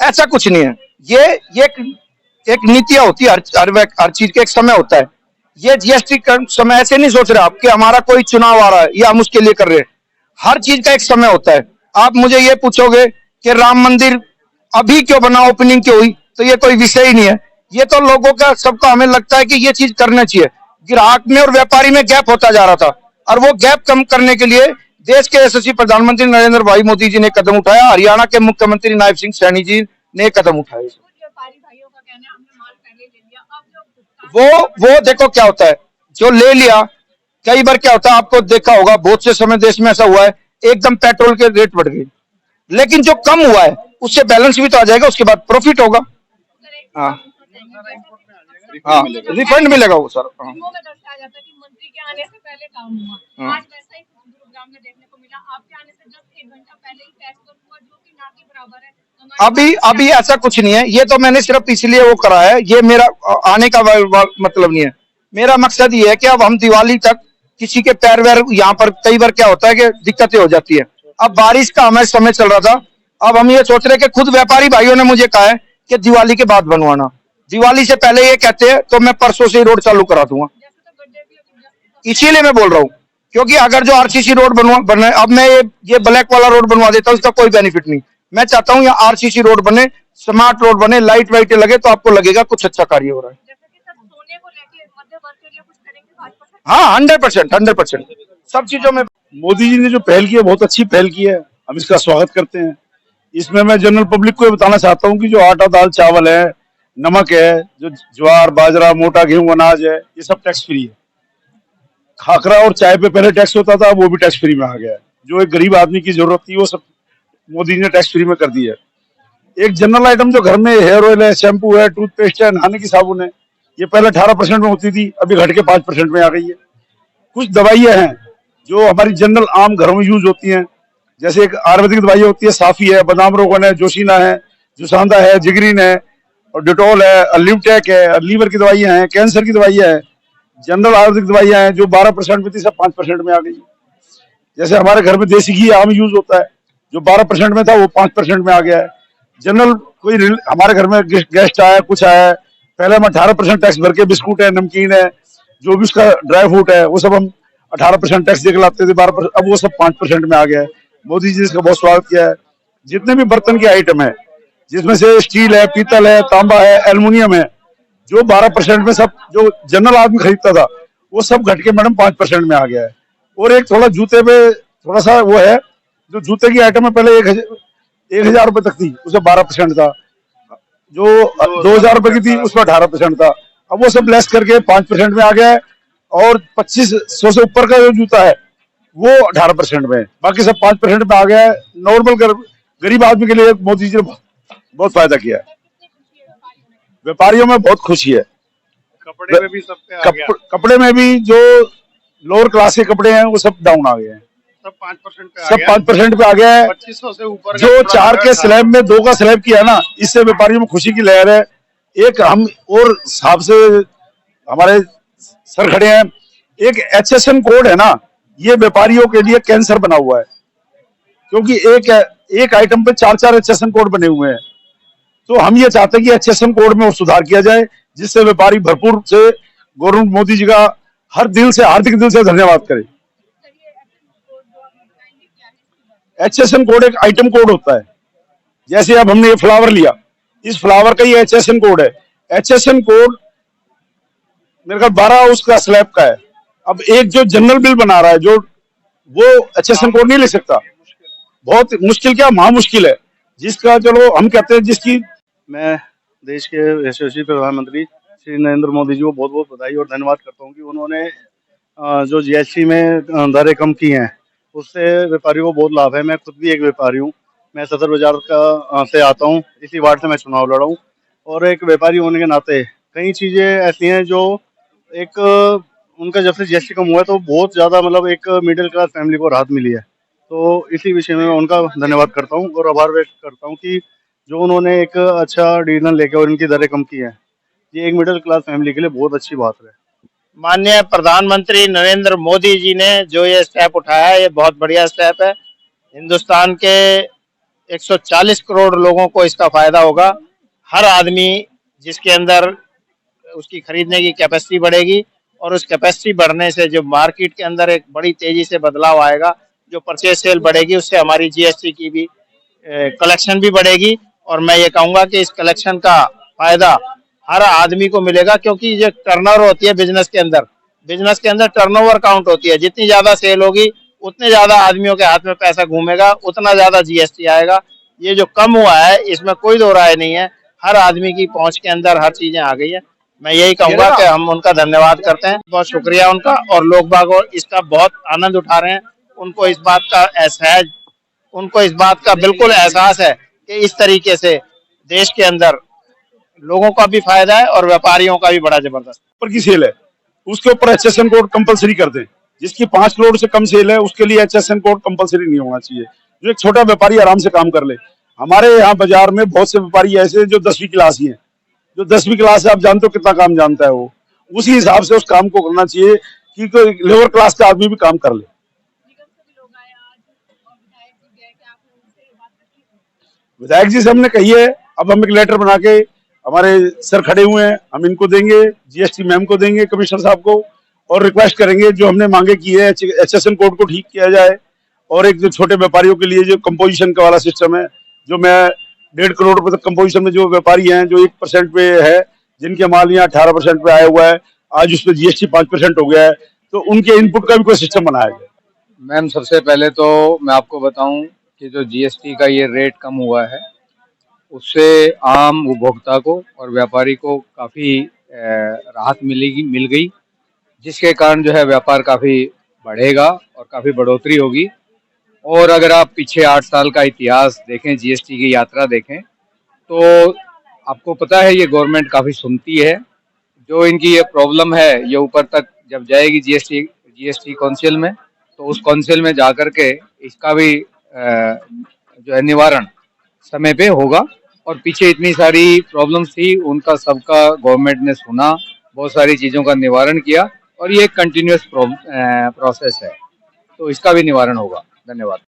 ऐसा कुछ नहीं है। ये एक नीतियां होती है, हर चीज का एक समय होता है। ये जीएसटी का समय ऐसे नहीं सोच रहे आप कि हमारा कोई चुनाव आ रहा है या हम उसके लिए कर रहे हैं। हर चीज का एक समय होता है। आप मुझे ये पूछोगे कि राम मंदिर अभी क्यों बना, ओपनिंग क्यों हुई, तो ये कोई विषय ही नहीं है। ये तो लोगों का सबका हमें लगता है कि ये चीज करना चाहिए। ग्राहक में और व्यापारी में गैप होता जा रहा था, और वो गैप कम करने के लिए देश के यशस्वी प्रधानमंत्री नरेंद्र भाई मोदी जी ने कदम उठाया। हरियाणा के मुख्यमंत्री नायब सिंह सैनी जी ने कदम उठाए। वो देखो क्या होता है, जो ले लिया, कई बार क्या होता है, आपको देखा होगा बहुत से समय देश में ऐसा हुआ है, एकदम पेट्रोल के रेट बढ़ गए, लेकिन जो कम हुआ है उससे बैलेंस भी तो आ जाएगा, उसके बाद प्रॉफिट होगा। हाँ हाँ, रिफंड मिलेगा वो सर। हाँ। अभी ऐसा कुछ नहीं है। ये तो मैंने सिर्फ इसलिए वो करा है, ये मेरा आने का मतलब नहीं है। मेरा मकसद ये है कि अब हम दिवाली तक किसी के पैर वैर, यहाँ पर कई बार क्या होता है कि दिक्कतें हो जाती है। अब बारिश का हमें समय चल रहा था, अब हम ये सोच रहे कि खुद व्यापारी भाइयों ने मुझे कहा है कि दिवाली के बाद बनवाना, दिवाली से पहले ये कहते हैं तो मैं परसों से रोड चालू करा दूंगा। इसीलिए मैं बोल रहा हूँ, क्योंकि अगर जो आरसीसी रोड बने, अब मैं ये ब्लैक वाला रोड बनवा देता हूँ, इसका कोई बेनिफिट नहीं। मैं चाहता हूँ यहाँ आरसीसी रोड बने, स्मार्ट रोड बने, लाइट वाइट लगे, तो आपको लगेगा कुछ अच्छा कार्य हो रहा है। हाँ, 100% सब चीजों में मोदी जी ने जो पहल की है, बहुत अच्छी पहल की है, हम इसका स्वागत करते हैं। इसमें मैं जनरल पब्लिक को बताना चाहता हूँ कि जो आटा दाल चावल है, नमक है, जो ज्वार बाजरा मोटा गेहूं अनाज है, ये सब टैक्स फ्री है। खाकरा और चाय पे पहले टैक्स होता था, वो भी टैक्स फ्री में आ गया है। जो एक गरीब आदमी की जरूरत थी वो सब मोदी जी ने टैक्स फ्री में कर दी है। एक जनरल आइटम जो घर में हेयर ऑयल है, शैम्पू है, टूथपेस्ट है, नहाने की साबुन है, ये पहले 18% में होती थी, अभी घट के 5% में आ गई है। कुछ दवाइयां हैं जो हमारी जनरल आम घरों में यूज होती हैं, जैसे एक आयुर्वेदिक दवाई होती है, साफी है, बादाम रोगन है, जोशीना है, जुसांदा है, जिगरीन है, और डिटोल है, लिवटेक है, लीवर की दवाइयां हैं, कैंसर की दवाइयां हैं। जनरल आयुर्वेदिक दवाइयां हैं जो 12% में थी, सब 5% में आ गई। जैसे हमारे घर में देसी घी आम यूज होता है, जो 12% में था वो 5% में आ गया है। जनरल कोई हमारे घर में गेस्ट आया, कुछ आया, पहले हम 18% टैक्स भर के बिस्कुट है, नमकीन है, जो भी उसका ड्राई फ्रूट है, वो सब हम 18% टैक्स दे के लाते थे, 12%, अब वो सब 5% में आ गया है। मोदी जी ने इसका बहुत स्वागत किया है। जितने भी बर्तन के आइटम है, जिसमें से स्टील है, पीतल है, तांबा है, एल्युमिनियम है, जो 12% में सब जो जनरल आदमी खरीदता था, वो सब घट के मैडम 5% में आ गया है। और एक थोड़ा जूते पे थोड़ा सा वो है, जो जूते की आइटम है पहले 1,000 रुपए तक थी, उसमें 12% था, जो 2,000 रुपए की थी उसमें 18% था, अब वो सब लेस करके 5% में आ गया है। और 2500 से ऊपर का जो जूता है वो 18% में है, बाकी सब 5% में आ गया है। नॉर्मल गरीब आदमी के लिए मोदी जी ने बहुत फायदा किया है। व्यापारियों में बहुत खुशी है। कपड़े में भी सब पे आ गया। कपड़े में भी जो लोअर क्लास के कपड़े हैं वो सब डाउन आ गए हैं, सब 5% पे आ सब गया। 5% पे आ गया है। 2500 से ऊपर जो 4 के स्लैब में 2 का स्लैब किया ना, इससे व्यापारियों में खुशी की लहर है। एक हम और साहब से हमारे सर खड़े हैं, एक HSN कोड है ना, ये व्यापारियों के लिए कैंसर बना हुआ है, क्योंकि एक आइटम पे 4 HSN कोड बने हुए हैं। तो हम ये चाहते हैं कि HSN कोड में और सुधार किया जाए, जिससे व्यापारी भरपूर से गवर्नमेंट मोदी जी का हर दिल से, हार्दिक दिल से धन्यवाद करें। HSN कोड एक आइटम कोड होता है, जैसे अब हमने ये फ्लावर लिया, इस फ्लावर का ये HSN कोड है। HSN कोड मेरे ख्याल 12 उसका स्लैब का है। अब एक जो जनरल बिल बना रहा है, जो वो HSN कोड नहीं ले सकता, बहुत मुश्किल, क्या महा मुश्किल है, जिसका चलो हम कहते हैं जिसकी। मैं देश के यशस्वी प्रधानमंत्री श्री नरेंद्र मोदी जी को बहुत बहुत बधाई और धन्यवाद करता हूं कि उन्होंने जो GST में दरें कम की हैं, उससे व्यापारियों को बहुत लाभ है। मैं खुद भी एक व्यापारी हूं, मैं सदर बाजार का से आता हूं, इसी वार्ड से मैं चुनाव लड़ा हूं, और एक व्यापारी होने के नाते कई चीज़ें ऐसी हैं जो एक उनका जब से GST कम हुआ है तो बहुत ज़्यादा मतलब एक मिडिल क्लास फैमिली को राहत मिली है। तो इसी विषय में मैं उनका धन्यवाद करता हूं और आभार व्यक्त करता हूं कि जो उन्होंने एक अच्छा डिसीजन लेके और इनकी दरें कम की है, ये एक मिडिल क्लास फैमिली के लिए बहुत अच्छी बात है। माननीय प्रधानमंत्री नरेंद्र मोदी जी ने जो ये स्टेप उठाया है, ये बहुत बढ़िया स्टेप है। हिंदुस्तान के 140 करोड़ लोगों को इसका फायदा होगा। हर आदमी जिसके अंदर उसकी खरीदने की कैपेसिटी बढ़ेगी और उस कैपेसिटी बढ़ने से जो मार्केट के अंदर एक बड़ी तेजी से बदलाव आएगा, जो परचेज सेल बढ़ेगी उससे हमारी जीएसटी की भी कलेक्शन भी बढ़ेगी। और मैं ये कहूंगा कि इस कलेक्शन का फायदा हर आदमी को मिलेगा, क्योंकि ये टर्नओवर होती है बिजनेस के अंदर टर्नओवर काउंट होती है। जितनी ज्यादा सेल होगी उतने ज्यादा आदमियों के हाथ में पैसा घूमेगा, उतना ज्यादा जीएसटी आएगा। ये जो कम हुआ है इसमें कोई दो राय नहीं है, हर आदमी की पहुंच के अंदर हर चीजें आ गई है। मैं यही कहूंगा कि हम उनका धन्यवाद करते हैं, बहुत शुक्रिया उनका। और लोग बाग इसका बहुत आनंद उठा रहे हैं। उनको इस बात का बिल्कुल एहसास है कि इस तरीके से देश के अंदर लोगों का भी फायदा है और व्यापारियों का भी बड़ा जबरदस्त। ऊपर की सेल है उसके ऊपर HSN कोड कंपलसरी कर दें। जिसकी 5 करोड़ से कम सेल है उसके लिए HSN कोड कंपलसरी नहीं होना चाहिए, जो एक छोटा व्यापारी आराम से काम कर ले। हमारे यहाँ बाजार में बहुत से व्यापारी ऐसे जो 10वीं क्लास ही हैं, जो 10वीं क्लास से आप जानते हो कितना काम जानता है, वो उसी हिसाब से उस काम को करना चाहिए कि कोई लोअर क्लास का आदमी भी काम कर ले। विधायक जी से हमने कही है, अब हम एक लेटर बना के, हमारे सर खड़े हुए हैं, हम इनको देंगे, जीएसटी मैम को देंगे, कमिश्नर साहब को, और रिक्वेस्ट करेंगे जो हमने मांगे की है HSN कोड को ठीक किया जाए। और एक जो छोटे व्यापारियों के लिए जो कंपोजिशन का वाला सिस्टम है, जो मैं 1.5 करोड़ रुपए तक कंपोजिशन में जो व्यापारी हैं जो 1% पे है, जिनके माल यहाँ 18% पे आया हुआ है, आज उस पर जीएसटी 5% हो गया है, तो उनके इनपुट का भी कोई सिस्टम बनाया जाए। मैम, सबसे पहले तो मैं आपको बताऊं कि जो जीएसटी का ये रेट कम हुआ है उससे आम उपभोक्ता को और व्यापारी को काफ़ी राहत मिल गई, जिसके कारण जो है व्यापार काफ़ी बढ़ेगा और काफ़ी बढ़ोतरी होगी। और अगर आप पीछे 8 साल का इतिहास देखें, जीएसटी की यात्रा देखें, तो आपको पता है ये गवर्नमेंट काफ़ी सुनती है। जो इनकी ये प्रॉब्लम है ये ऊपर तक जब जाएगी जीएसटी काउंसिल में, तो उस काउंसिल में जाकर के इसका भी जो है निवारण समय पे होगा। और पीछे इतनी सारी प्रॉब्लम्स थी, उनका सबका गवर्नमेंट ने सुना, बहुत सारी चीज़ों का निवारण किया, और ये एक कंटिन्यूअस प्रोसेस है, तो इसका भी निवारण होगा। धन्यवाद।